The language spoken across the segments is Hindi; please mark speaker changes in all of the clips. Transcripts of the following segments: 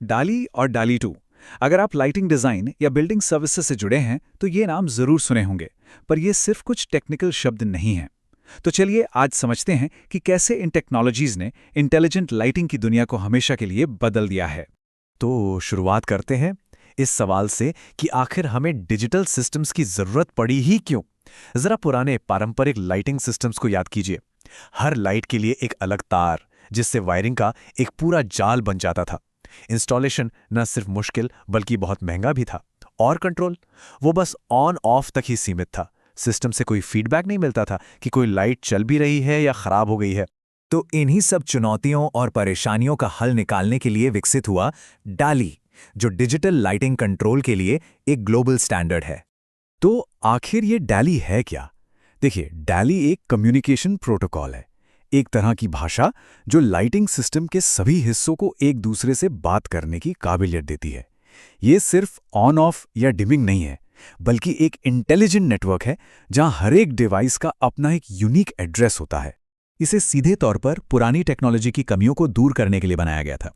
Speaker 1: डाली और डाली 2। अगर आप लाइटिंग डिज़ाइन या बिल्डिंग सर्विसेज से जुड़े हैं तो ये नाम ज़रूर सुने होंगे, पर ये सिर्फ कुछ टेक्निकल शब्द नहीं हैं। तो चलिए आज समझते हैं कि कैसे इन टेक्नोलॉजीज़ ने इंटेलिजेंट लाइटिंग की दुनिया को हमेशा के लिए बदल दिया है।
Speaker 2: तो शुरुआत करते हैं इस सवाल से कि आखिर हमें डिजिटल सिस्टम्स की जरूरत पड़ी ही क्यों। जरा पुराने पारंपरिक लाइटिंग सिस्टम्स को याद कीजिए। हर लाइट के लिए एक अलग तार, जिससे वायरिंग का एक पूरा जाल बन जाता था। इंस्टॉलेशन न सिर्फ मुश्किल बल्कि बहुत महंगा भी था। और कंट्रोल, वो बस ऑन ऑफ तक ही सीमित था। सिस्टम से कोई फीडबैक नहीं मिलता था कि कोई लाइट चल भी रही है या खराब हो गई है।
Speaker 3: तो इन्हीं सब चुनौतियों और परेशानियों का हल निकालने के लिए विकसित हुआ डाली, जो डिजिटल लाइटिंग कंट्रोल के लिए एक ग्लोबल स्टैंडर्ड है।
Speaker 2: तो आखिर ये डाली है क्या? देखिए, डाली एक कम्युनिकेशन प्रोटोकॉल है, एक तरह की भाषा जो लाइटिंग सिस्टम के सभी हिस्सों को एक दूसरे से बात करने की काबिलियत देती है। ये सिर्फ ऑन ऑफ या डिमिंग नहीं है, बल्कि एक इंटेलिजेंट नेटवर्क है जहां हर एक डिवाइस का अपना एक यूनिक एड्रेस होता है।
Speaker 3: इसे सीधे तौर पर पुरानी टेक्नोलॉजी की कमियों को दूर करने के लिए बनाया गया था।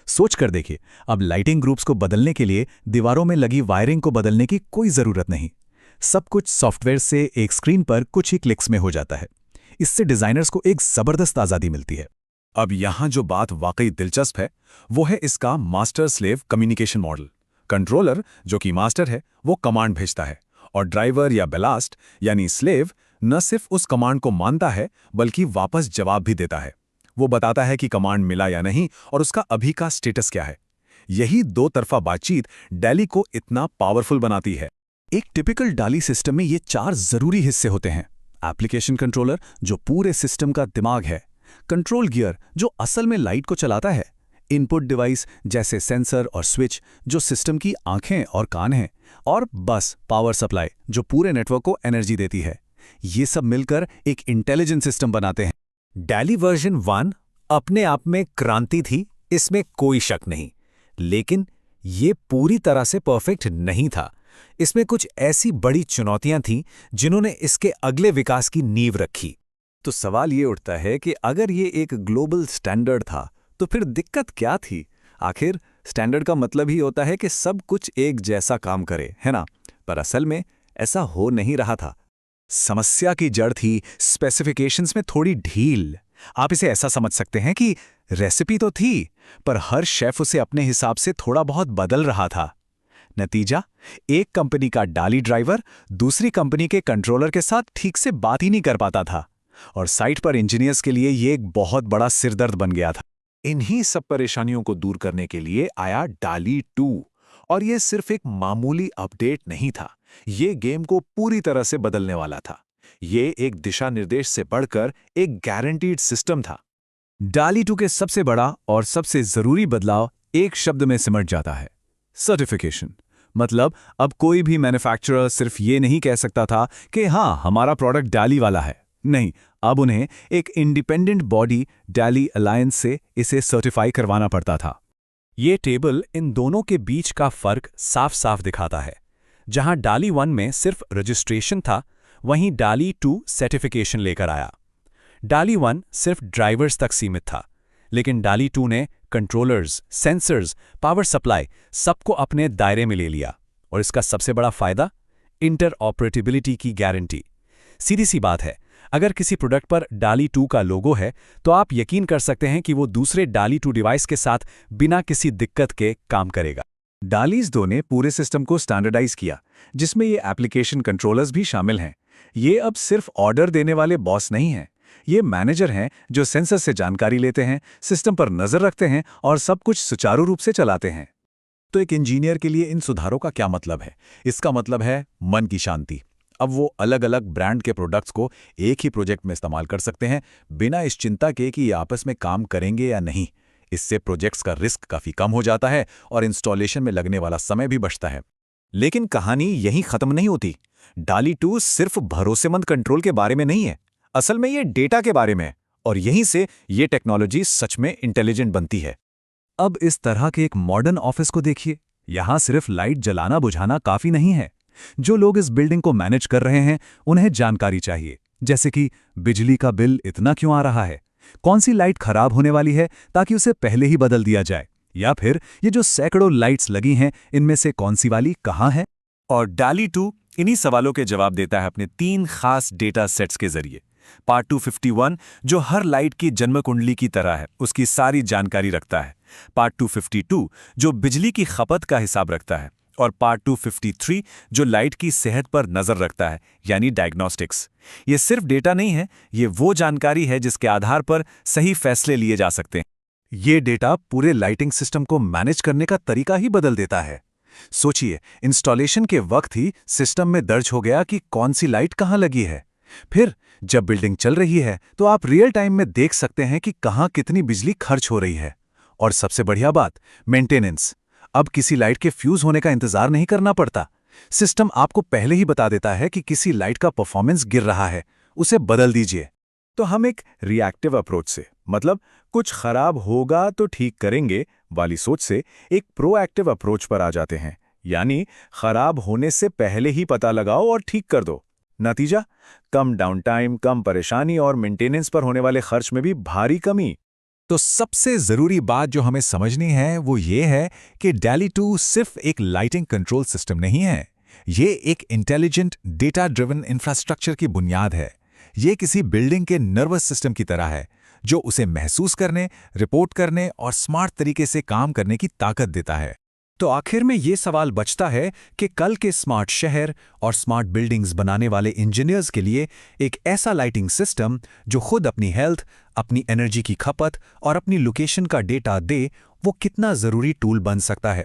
Speaker 3: सोच कर देखिए, अब लाइटिंग ग्रुप्स को बदलने के लिए दीवारों में लगी वायरिंग को बदलने की कोई ज़रूरत नहीं। सब कुछ सॉफ्टवेयर से एक स्क्रीन पर कुछ ही क्लिक्स में हो जाता है। इससे डिज़ाइनर्स को एक ज़बरदस्त आज़ादी मिलती है।
Speaker 2: अब यहाँ जो बात वाकई दिलचस्प है वो है इसका master slave communication model. Controller, जो कि मास्टर है, वो कमांड भेजता है और ड्राइवर या बेलास्ट यानी स्लेव न सिर्फ उस कमांड को मानता है बल्कि वापस जवाब भी देता है। वो बताता है कि कमांड मिला या नहीं और उसका अभी का स्टेटस क्या है। यही दो तरफा बातचीत डाली को इतना पावरफुल बनाती है।
Speaker 3: एक टिपिकल डाली सिस्टम में ये 4 ज़रूरी हिस्से होते हैं। एप्लीकेशन कंट्रोलर, जो पूरे सिस्टम का दिमाग है। कंट्रोल गियर, जो असल में लाइट को चलाता है। इनपुट डिवाइस जैसे सेंसर और स्विच, जो सिस्टम की आंखें और कान हैं। और बस पावर सप्लाई, जो पूरे नेटवर्क को एनर्जी देती है। ये सब मिलकर एक इंटेलिजेंट सिस्टम बनाते हैं। डाली वर्जन 1 अपने आप में क्रांति थी, इसमें कोई शक नहीं। लेकिन ये पूरी तरह से परफेक्ट नहीं था। इसमें कुछ ऐसी बड़ी चुनौतियां थीं जिन्होंने इसके अगले विकास की नींव रखी।
Speaker 2: तो सवाल ये उठता है कि अगर ये एक ग्लोबल स्टैंडर्ड था तो फिर दिक्कत क्या थी? आखिर स्टैंडर्ड का मतलब ही होता है कि सब कुछ एक जैसा काम करे, है ना? पर असल में ऐसा हो नहीं रहा था।
Speaker 3: समस्या की जड़ थी स्पेसिफिकेशंस में थोड़ी ढील। आप इसे ऐसा समझ सकते हैं कि रेसिपी तो थी, पर हर शेफ उसे अपने हिसाब से थोड़ा बहुत बदल रहा था। नतीजा, एक कंपनी का डाली ड्राइवर दूसरी कंपनी के कंट्रोलर के साथ ठीक से बात ही नहीं कर पाता था, और साइट पर इंजीनियर्स के लिए ये एक बहुत बड़ा सिरदर्द बन गया था।
Speaker 2: इन्हीं सब परेशानियों को दूर करने के लिए आया डाली 2। और ये सिर्फ एक मामूली अपडेट नहीं था, ये गेम को पूरी तरह से बदलने वाला था। ये एक दिशा निर्देश से बढ़कर एक गारंटीड सिस्टम था।
Speaker 3: डाली 2 के सबसे बड़ा और सबसे जरूरी बदलाव एक शब्द में सिमट जाता है: सर्टिफिकेशन। मतलब अब कोई भी मैन्युफैक्चरर सिर्फ ये नहीं कह सकता था कि हाँ, हमारा प्रोडक्ट डाली वाला है। नहीं, अब उन्हें एक इंडिपेंडेंट बॉडी डाली अलायंस से इसे सर्टिफाई करवाना पड़ता था। ये टेबल इन दोनों के बीच का फर्क साफ साफ दिखाता है। जहां डाली 1 में सिर्फ रजिस्ट्रेशन था, वहीं डाली 2 सर्टिफिकेशन लेकर आया। डाली 1 सिर्फ ड्राइवर्स तक सीमित था, लेकिन डाली 2 ने कंट्रोलर्स, सेंसर्स, पावर सप्लाई सबको अपने दायरे में ले लिया। और इसका सबसे बड़ा फायदा, इंटरऑपरेटिबिलिटी की गारंटी। सीधी सी बात है, अगर किसी प्रोडक्ट पर डाली 2 का लोगो है तो आप यकीन कर सकते हैं कि वो दूसरे डाली 2 डिवाइस के साथ बिना किसी दिक्कत के काम करेगा।
Speaker 1: डालीज 2 ने पूरे सिस्टम को स्टैंडर्डाइज किया, जिसमें ये एप्लीकेशन कंट्रोलर्स भी शामिल हैं। ये अब सिर्फ ऑर्डर देने वाले बॉस नहीं हैं, ये मैनेजर हैं जो सेंसर से जानकारी लेते हैं, सिस्टम पर नजर रखते हैं और सब कुछ सुचारू रूप से चलाते हैं।
Speaker 3: तो एक इंजीनियर के लिए इन सुधारों का क्या मतलब है? इसका मतलब है मन की शांति। अब वो अलग अलग ब्रांड के प्रोडक्ट्स को एक ही प्रोजेक्ट में इस्तेमाल कर सकते हैं, बिना इस चिंता के कि ये आपस में काम करेंगे या नहीं। इससे प्रोजेक्ट्स का रिस्क काफ़ी कम हो जाता है और इंस्टॉलेशन में लगने वाला समय भी बचता है। लेकिन कहानी यहीं खत्म नहीं होती। डाली 2 सिर्फ भरोसेमंद कंट्रोल के बारे में नहीं है, असल में ये डेटा के बारे में है, और यहीं से ये टेक्नोलॉजी सच में इंटेलिजेंट बनती है। अब इस तरह के एक मॉडर्न ऑफिस को देखिए। यहाँ सिर्फ लाइट जलाना बुझाना काफ़ी नहीं है। जो लोग इस बिल्डिंग को मैनेज कर रहे हैं, उन्हें जानकारी चाहिए, जैसे कि बिजली का बिल इतना क्यों आ रहा है, कौन सी लाइट खराब होने वाली है ताकि उसे पहले ही बदल दिया जाए, या फिर ये जो सैकड़ों लाइट्स लगी हैं इनमें से कौन सी वाली कहाँ है?
Speaker 2: और डाली 2 इन्हीं सवालों के जवाब देता है अपने 3 खास डेटा सेट्स के जरिए। पार्ट 251 जो हर लाइट की जन्म कुंडली की तरह है, उसकी सारी जानकारी रखता है। पार्ट 252 जो बिजली की खपत का हिसाब रखता है। और पार्ट 253 जो लाइट की सेहत पर नजर रखता है, यानी डायग्नोस्टिक्स। ये सिर्फ डेटा नहीं है, ये वो जानकारी है जिसके आधार पर सही फैसले लिए जा सकते हैं।
Speaker 3: ये डेटा पूरे लाइटिंग सिस्टम को मैनेज करने का तरीका ही बदल देता है। सोचिए, इंस्टॉलेशन के वक्त ही सिस्टम में दर्ज हो गया कि कौन सी लाइट कहाँ लगी है। फिर जब बिल्डिंग चल रही है तो आप रियल टाइम में देख सकते हैं कि कहाँ कितनी बिजली खर्च हो रही है। और सबसे बढ़िया बात, मेंटेनेंस। अब किसी लाइट के फ्यूज होने का इंतजार नहीं करना पड़ता। सिस्टम आपको पहले ही बता देता है कि किसी लाइट का परफॉर्मेंस गिर रहा है, उसे बदल दीजिए।
Speaker 1: तो हम एक रिएक्टिव अप्रोच से, मतलब कुछ खराब होगा तो ठीक करेंगे वाली सोच से एक प्रोएक्टिव अप्रोच पर आ जाते हैं, यानी खराब होने से पहले ही पता लगाओ और ठीक कर दो। नतीजा, कम डाउन टाइम, कम परेशानी और मेंटेनेंस पर होने वाले खर्च में भी भारी कमी।
Speaker 3: तो सबसे जरूरी बात जो हमें समझनी है वो ये है कि डाली 2 सिर्फ एक लाइटिंग कंट्रोल सिस्टम नहीं है, ये एक इंटेलिजेंट डेटा ड्रिवन इंफ्रास्ट्रक्चर की बुनियाद है। ये किसी बिल्डिंग के नर्वस सिस्टम की तरह है जो उसे महसूस करने, रिपोर्ट करने और स्मार्ट तरीके से काम करने की ताकत देता है। तो आखिर में ये सवाल बचता है कि कल के स्मार्ट शहर और स्मार्ट बिल्डिंग्स बनाने वाले इंजीनियर्स के लिए एक ऐसा लाइटिंग सिस्टम जो खुद अपनी हेल्थ, अपनी एनर्जी की खपत और अपनी लोकेशन का डेटा दे, वो कितना ज़रूरी टूल बन सकता है।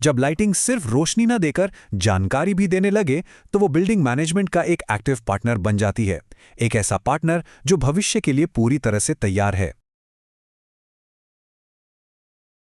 Speaker 3: जब लाइटिंग सिर्फ रोशनी न देकर जानकारी भी देने लगे तो वो बिल्डिंग मैनेजमेंट का एक एक्टिव पार्टनर बन जाती है, एक ऐसा पार्टनर जो भविष्य के लिए पूरी तरह से तैयार है।